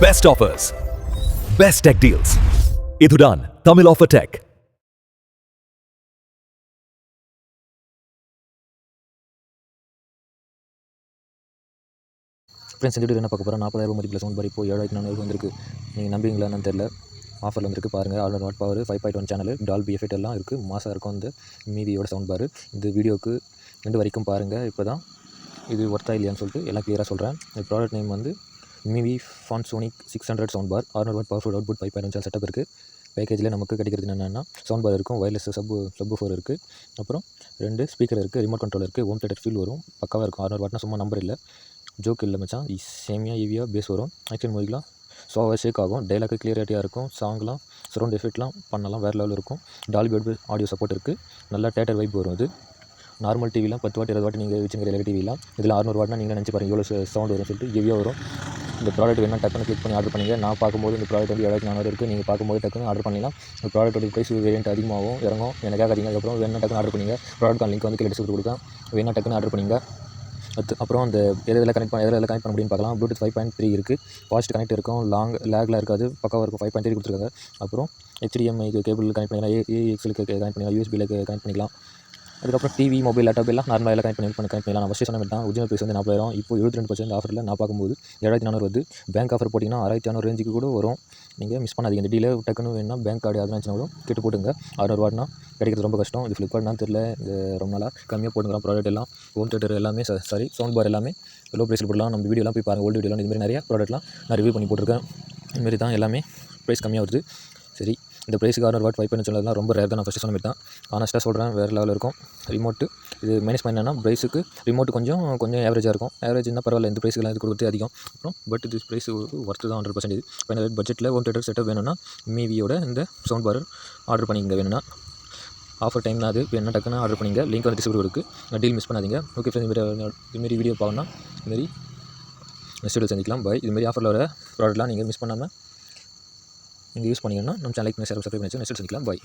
Best offers, best tech deals. இதுதான் Tamil offer tech. Friends, இந்த video என்ன பார்க்க போகிறோம்? 40,000 மதிப்பில் சவுண்ட் பார் இப்போ 7,400 வந்திருக்கு. நீங்கள் நம்புவீங்களா என்னன்னு தெரியல. ஆஃபரில் வந்துருக்கு பாருங்கள். 600 watt power, 5.1 channel, Dolby effect எல்லாம் இருக்குது. மாசாக இருக்கும் இந்த மீவியோட சவுண்ட் பார். இந்த வீடியோக்கு 2 வரைக்கும் பாருங்கள். இப்போ தான் இது ஒர்த்தா இல்லையான்னு சொல்லிட்டு எல்லாம் கிளியராக சொல்கிறேன். இந்த ப்ராடக்ட் நேம் வந்து மீவி ஃபான்சோனிக் 600 sound bar. 600 watt powerful output 5.1 channel setup இருக்குது. பேக்கேஜில் நமக்கு கிடைக்கிறது என்னென்னா சவுண்ட் பார் இருக்கும், வயர்லெஸ் சப்பு ஃபோர் இருக்குது, அப்புறம் 2 ஸ்பீக்கர் இருக்குது, ரிமோட் கண்ட்ரோல் இருக்குது, ஹோம் தேட்டர் ஃபீல் வரும். பக்காவாக இருக்கும். 600 வாட்னா சும்மா நம்பர் இல்லை, ஜோக் இல்லை மச்சான். சேமியா ஈவியாக பேஸ் வரும். ஆக்ஷன் மூவிலாம் ஸோவாக ஷேக் ஆகும். டைலாக்கு கிளியரிட்டியாக இருக்கும். சாங்லாம் சரௌண்ட் எஃபெக்ட்லாம் பண்ணலாம், வேறு லெவலில் இருக்கும். டால்பி ஆடியோ சப்போர்ட் இருக்குது. நல்லா தேட்டர் வைப் வரும். இது நார்மல் டிவிலாம் 10 வாட் 20 வாட் நீங்கள் வச்சுக்கிற எல்இடி டிவிலாம் இதில் 600 வாட்னா நீங்கள் நினச்சி பாருங்கள் எவ்வளோ சவுண்ட் வரும்னு சொல்லிட்டு ஹெவியாக வரும். இந்த ப்ராடக்ட் வேணால் டக்குன்னு கிளிக் பண்ணி ஆர்டர் பண்ணிங்க. நான் பார்க்கும்போது இந்த ப்ராடக்ட் வந்து 7,400 இருக்குது. நீங்கள் பார்க்கும்போது டக்குன்னு ஆர்டர் பண்ணிக்கலாம். இந்த ப்ராடக்ட்டோட ப்ரைஸ் வேரியன்ட் அதிகமாகும், இறங்கும். எனக்கு கேட்காதீங்க. அதுக்கப்புறம் வேணால் டக்குன்னு ஆர்டர் பண்ணிங்க. ப்ராடக்ட் லிங்க் வந்து கிளிக் கொடுக்கேன். வேணால் டக்குன்னு ஆர்டர் பண்ணிங்க. அப்புறம் அந்த எதில் கனெக்ட் பண்ண முடியும்னு பார்க்கலாம். ப்ளூடூத் 5.3 இருக்குது. ஃபாஸ்ட் கனெக்ட் இருக்கும், லேக்லாம் இருக்காது, பக்காவாக இருக்கும். 5.3 கொடுத்துருக்காங்க. அப்புறம் HDMI கேபிள் கனெக்ட் பண்ணிக்கலாம், AXL கனெக்ட் பண்ணிக்கலாம், USB கனெக்ட் பண்ணிக்கலாம். அதுக்கப்புறம் டிவி, மொபைல், லேப்டாப் எல்லாம் நார்மலாக எல்லாம் கனெக்ட் பண்ணிக்கலாம். நான் ஃபஸ்ட்டு சொன்ன மாதிரி தான். ஒரிஜினல் ப்ரைஸ் வந்து 40,000. இப்போ 72% ஆஃபரில் நான் பார்க்கும்போது 7,400 வருது. பேங்க் ஆஃபர் போட்டிங்கன்னா 6,500 ரேஞ்சுக்கு கூட வரும். நீங்கள் மிஸ் பண்ணாதீங்க. இந்த டீலில் டக்குன்னு வேணும்னா பேங்க் கார்டு அதெல்லாம் வச்சுனாலும் கேட்டு போட்டுங்க. 600 வாட்னா கிடைக்கிறது ரொம்ப கஷ்டம். இது ஃப்ளிப்கார்ட்னா தெரியல, இது ரொம்ப நாளாக கம்மியாக போட்டுக்கிறோம். ப்ராடக்ட் எல்லாம் ஹோம் தேட்டர் எல்லாமே சவுண்ட் பார் எல்லாமே லோ ப்ரைஸில் போடலாம். நம்ம வீடியோலாம் போய் பாருங்கள். ஓல்டு வீடியோலாம் இதுமாதிரி நிறையா ப்ராடக்ட்லாம் நான் ரிவ்யூ பண்ணி போட்டிருக்கேன். இதுமாரி தான் எல்லாமே ப்ரைஸ் கம்மியாக வருது. சரி, இந்த ப்ரைஸுக்கு 600 வாட் 5.1 சொன்னதுலாம் ரொம்ப ரேர் தான். நான் ஃபஸ்ட்டு சொன்ன மாதிரி தான். ஆனஸ்ட்டாக சொல்கிறேன், வேறு லெவலில் இருக்கும். ரிமோட்டு இது மைனஸ் பாயிண்ட் என்னன்னா ப்ரைஸுக்கு ரிமோட்டு கொஞ்சம் ஆவரேஜாக இருக்கும். ஆவரேஜ்னா பரவாயில்ல, இந்த ப்ரைஸுக்குலாம் இது கொடுத்து அதிகம். அப்புறம் பட் இது ப்ரைஸ் ஒர்த்து தான் 100%. ஃபைனல் பட்ஜெட்டில் ஹோம் தேட்டர் செட்டப் வேணும்னா மீவியோட இந்த சவுண்ட் பார் ஆர்டர் பண்ணிங்க. வேணும்னா ஆஃபர் டைம் தான் அது. வேணும்னா டக்குன்னு ஆர்டர் பண்ணிங்க. லிங்க் வந்து டிஸ்கிரிப்ஷன் இருக்குது. டீல் மிஸ் பண்ணாதீங்க. ஓகே ஃப்ரெண்ட்ஸ், இதுமாரி வீடியோ பார்க்கணும்னா இதுமாரி நெக்ஸ்ட் வீடியோ செஞ்சுக்கலாம். பாய். இதுமாரி ஆஃபரில் வர ப்ராடக்ட்லாம் நீங்கள் மிஸ் பண்ணாமல் நீங்கள் யூஸ் பண்ணிங்கன்னா நம்ம சேனலுக்கு சப்ஸ்கிரைப் பண்ணி நெக்ஸ்ட் சந்திக்கலாம். பாய்.